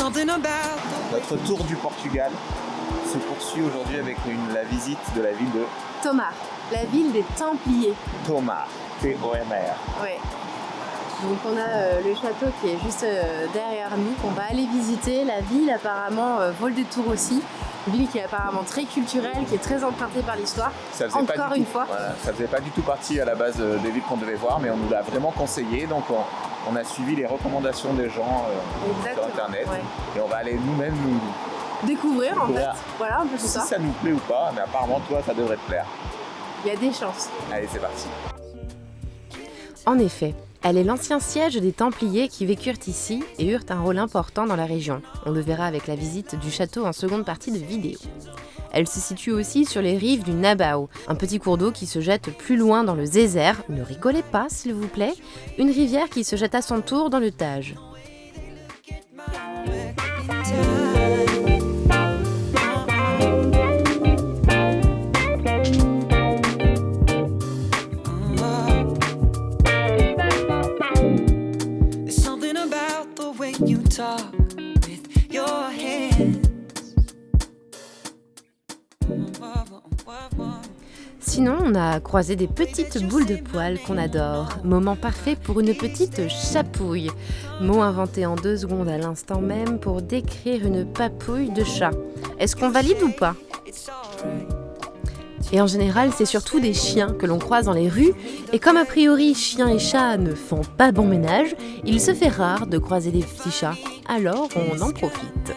Notre tour du Portugal se poursuit aujourd'hui avec la visite de la ville de Tomar, la ville des Templiers. Tomar, T-O-M-A-R. Ouais. Donc on a le château qui est juste derrière nous, qu'on va aller visiter. La ville apparemment vaut le détour aussi. Une ville qui est apparemment très culturelle, qui est très empruntée par l'histoire. Encore une fois. Voilà, ça faisait pas du tout partie à la base des villes qu'on devait voir, mais on nous l'a vraiment conseillé. Donc on a suivi les recommandations des gens sur Internet. Ouais. Et on va aller nous-mêmes nous découvrir en fait. Voilà un peu tout ça. Si ça nous plaît ou pas, mais apparemment toi ça devrait te plaire. Il y a des chances. Allez, c'est parti. En effet, elle est l'ancien siège des Templiers qui vécurent ici et eurent un rôle important dans la région. On le verra avec la visite du château en seconde partie de vidéo. Elle se situe aussi sur les rives du Nabao, un petit cours d'eau qui se jette plus loin dans le Zézer, ne rigolez pas s'il vous plaît, une rivière qui se jette à son tour dans le Tage. Sinon, on a croisé des petites boules de poils qu'on adore. Moment parfait pour une petite chapouille. Mot inventé en 2 secondes à l'instant même pour décrire une papouille de chat. Est-ce qu'on valide ou pas ? Et en général, c'est surtout des chiens que l'on croise dans les rues. Et comme a priori, chiens et chats ne font pas bon ménage, il se fait rare de croiser des petits chats. Alors, on en profite.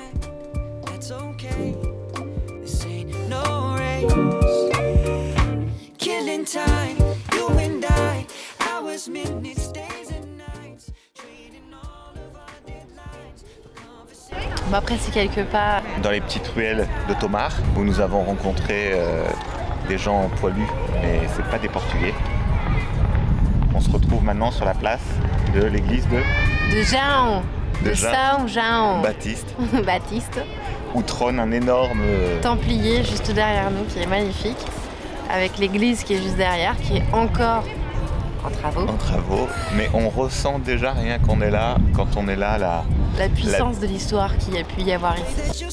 Bon, après, c'est quelque part dans les petites ruelles de Tomar, où nous avons rencontré des gens poilus, mais c'est pas des Portugais. On se retrouve maintenant sur la place de l'église de Jean. De São João Baptiste. Baptiste. Où trône un énorme Templier juste derrière nous, qui est magnifique. Avec l'église qui est juste derrière, qui est encore en travaux. Mais on ressent déjà rien qu'on est là, quand on est là, la puissance de l'histoire qu'il y a pu y avoir ici.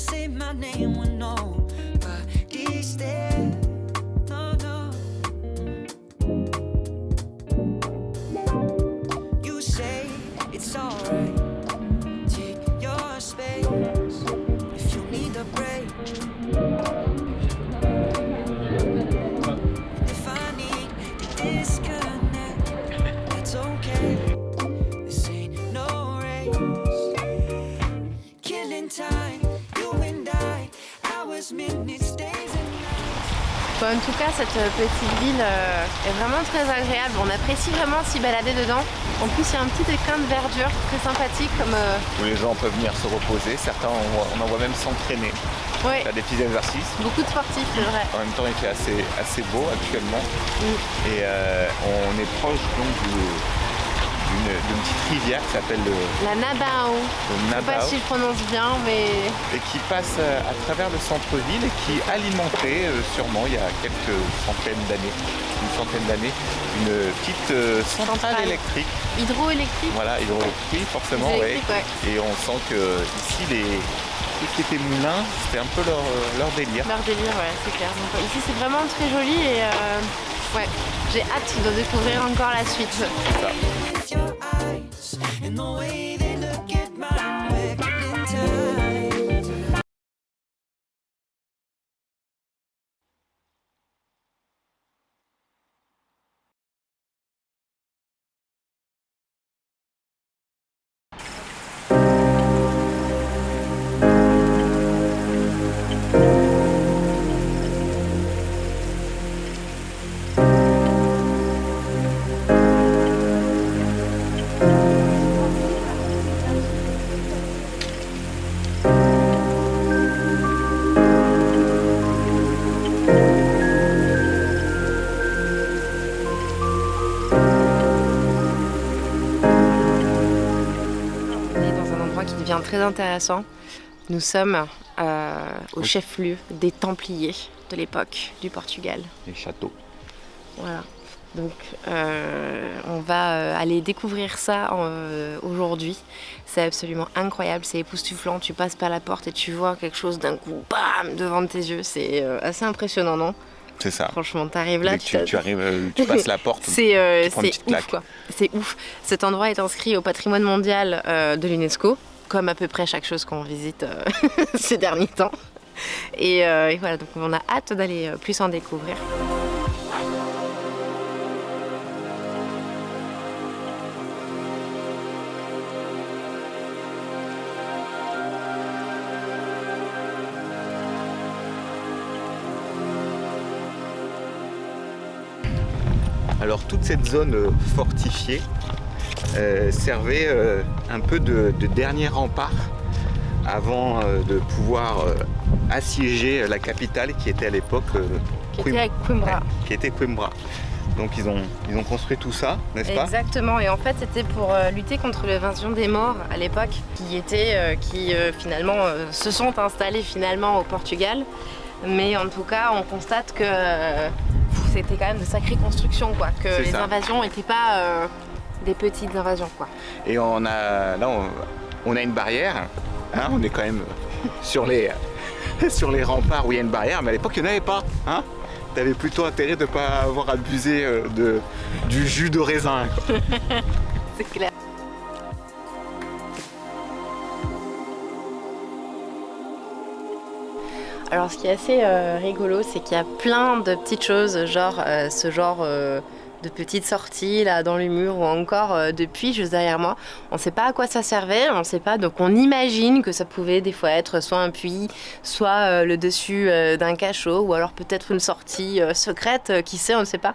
Bon, en tout cas, cette petite ville est vraiment très agréable. On apprécie vraiment s'y balader dedans. En plus, il y a un petit écrin de verdure très sympathique. Où les gens peuvent venir se reposer. Certains, on en voit même s'entraîner. Ouais. Faire des petits exercices. Beaucoup de sportifs, c'est vrai. En même temps, il fait assez beau actuellement. Et on est proche donc d'une petite rivière qui s'appelle la Nabao. Je ne sais pas si je prononce bien, mais... Et qui passe à travers le centre-ville et qui alimentait sûrement il y a quelques centaines d'années, une petite centrale électrique. Hydroélectrique. Voilà, hydroélectrique forcément, ouais. Et on sent que ici, tout ce qui était moulin, c'était un peu leur délire. Leur délire, ouais, c'est clair. Donc, ici, c'est vraiment très joli et ouais, j'ai hâte de découvrir encore la suite. C'est ça. Très intéressant. Nous sommes au chef-lieu des Templiers de l'époque du Portugal. Les châteaux. Voilà. Donc on va aller découvrir ça aujourd'hui. C'est absolument incroyable, c'est époustouflant. Tu passes par la porte et tu vois quelque chose d'un coup, bam, devant tes yeux. C'est assez impressionnant, non ? C'est ça. Franchement, t'arrives là, tu arrives, tu passes la porte, c'est ouf, quoi. C'est ouf. Cet endroit est inscrit au patrimoine mondial de l'UNESCO, comme à peu près chaque chose qu'on visite ces derniers temps. Et voilà, donc on a hâte d'aller plus en découvrir. Alors toute cette zone fortifiée servait un peu de dernier rempart avant de pouvoir assiéger la capitale qui était à l'époque qui était Coimbra. Donc ils ont construit tout ça, n'est-ce pas ? Exactement, et en fait c'était pour lutter contre l'invasion des Maures à l'époque qui finalement se sont installés finalement au Portugal. Mais en tout cas on constate que c'était quand même de sacrées constructions, quoi, que les invasions n'étaient pas des petites invasions, quoi. Et on a une barrière, hein, on est quand même sur les remparts où il y a une barrière, mais à l'époque il n'y en avait pas. Hein. T'avais plutôt intérêt de ne pas avoir abusé du jus de raisin. C'est clair. Alors ce qui est assez rigolo, c'est qu'il y a plein de petites choses, genre ce genre de petites sorties là dans le mur ou encore de puits juste derrière moi. On ne sait pas à quoi ça servait, on ne sait pas, donc on imagine que ça pouvait des fois être soit un puits, soit le dessus d'un cachot ou alors peut-être une sortie secrète, qui sait, on ne sait pas.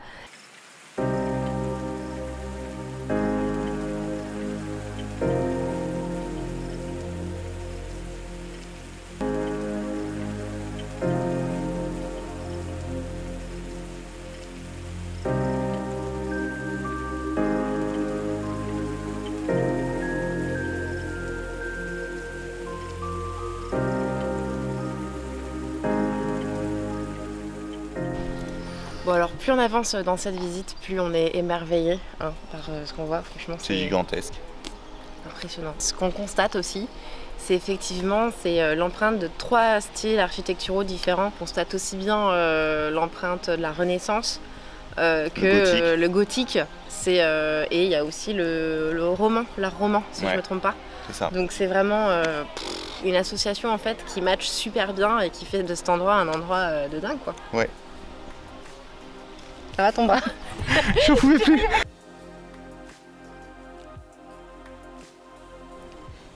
Bon alors plus on avance dans cette visite, plus on est émerveillé par ce qu'on voit, franchement c'est gigantesque. Impressionnant. Ce qu'on constate aussi, c'est effectivement l'empreinte de 3 styles architecturaux différents. On constate aussi bien l'empreinte de la Renaissance que le gothique. Et il y a aussi le roman, l'art roman si je ne me trompe pas. C'est ça. Donc c'est vraiment une association en fait qui match super bien et qui fait de cet endroit un endroit de dingue, quoi. Ouais. Ça va ton bras? Je pouvais plus.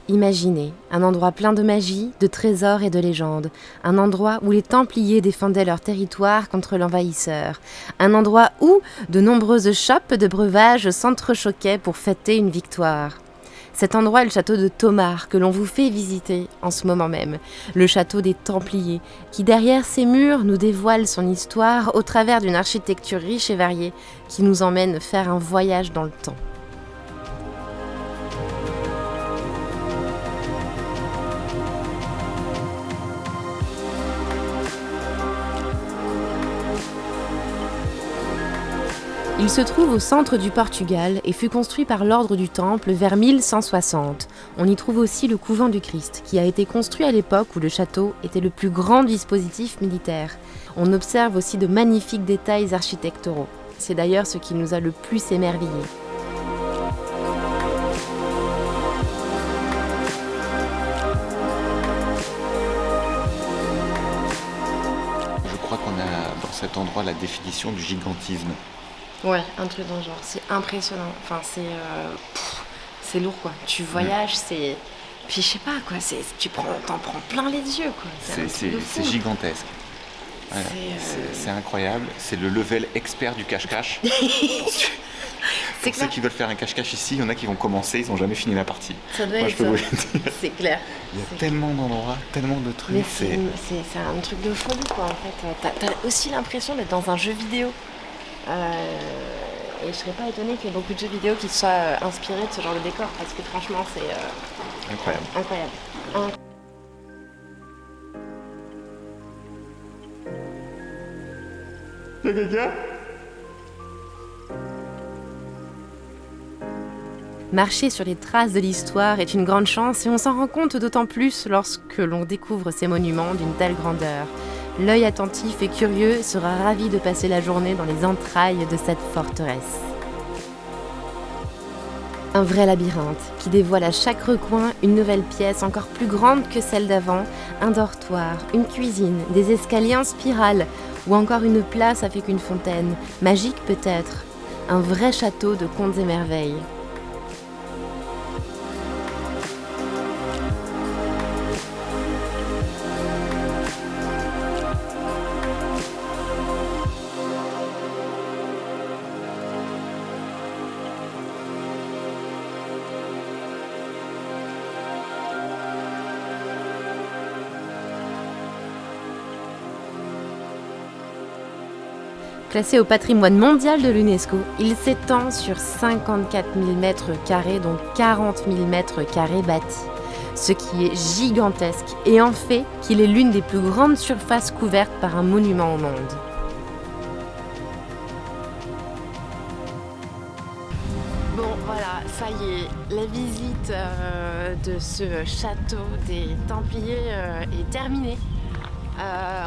Imaginez un endroit plein de magie, de trésors et de légendes. Un endroit où les Templiers défendaient leur territoire contre l'envahisseur. Un endroit où de nombreuses chopes de breuvages s'entrechoquaient pour fêter une victoire. Cet endroit est le château de Tomar que l'on vous fait visiter en ce moment même. Le château des Templiers qui derrière ses murs nous dévoile son histoire au travers d'une architecture riche et variée qui nous emmène faire un voyage dans le temps. Il se trouve au centre du Portugal et fut construit par l'ordre du Temple vers 1160. On y trouve aussi le couvent du Christ, qui a été construit à l'époque où le château était le plus grand dispositif militaire. On observe aussi de magnifiques détails architecturaux. C'est d'ailleurs ce qui nous a le plus émerveillés. Je crois qu'on a dans cet endroit la définition du gigantisme. Ouais, un truc dans le genre, c'est impressionnant, enfin c'est lourd quoi, tu voyages, c'est... Puis je sais pas quoi, t'en prends plein les yeux quoi. C'est gigantesque. Ouais, c'est incroyable, c'est le level expert du cache-cache. Pour ceux qui veulent faire un cache-cache ici, il y en a qui vont commencer, ils n'ont jamais fini la partie. Ça doit être ça. C'est clair. Il y a tellement d'endroits, tellement de trucs. Mais c'est un truc de folie quoi en fait. T'as aussi l'impression d'être dans un jeu vidéo. Et je serais pas étonnée qu'il y ait beaucoup de jeux vidéo qui soient inspirés de ce genre de décor parce que franchement c'est incroyable. Incroyable. Y'a quelqu'un ? Marcher sur les traces de l'histoire est une grande chance et on s'en rend compte d'autant plus lorsque l'on découvre ces monuments d'une telle grandeur. L'œil attentif et curieux sera ravi de passer la journée dans les entrailles de cette forteresse. Un vrai labyrinthe qui dévoile à chaque recoin une nouvelle pièce encore plus grande que celle d'avant, un dortoir, une cuisine, des escaliers en spirale ou encore une place avec une fontaine, magique peut-être, un vrai château de contes et merveilles. Classé au patrimoine mondial de l'UNESCO, il s'étend sur 54 000 mètres carrés, dont 40 000 mètres carrés bâtis, ce qui est gigantesque et en fait qu'il est l'une des plus grandes surfaces couvertes par un monument au monde. Bon voilà, ça y est, la visite de ce château des Templiers est terminée.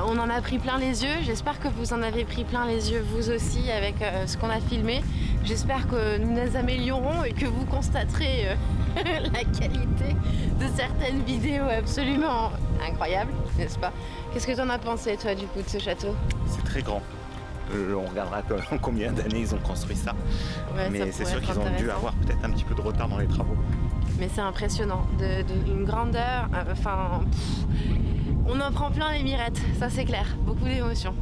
On en a pris plein les yeux, j'espère que vous en avez pris plein les yeux vous aussi avec ce qu'on a filmé. J'espère que nous nous améliorons et que vous constaterez la qualité de certaines vidéos absolument incroyables, n'est-ce pas? Qu'est-ce que tu en as pensé toi du coup de ce château? C'est très grand. On regardera en combien d'années ils ont construit ça. Ouais, mais c'est sûr qu'ils ont dû avoir peut-être un petit peu de retard dans les travaux. Mais c'est impressionnant, d'une grandeur, on en prend plein les mirettes, ça c'est clair, beaucoup d'émotions.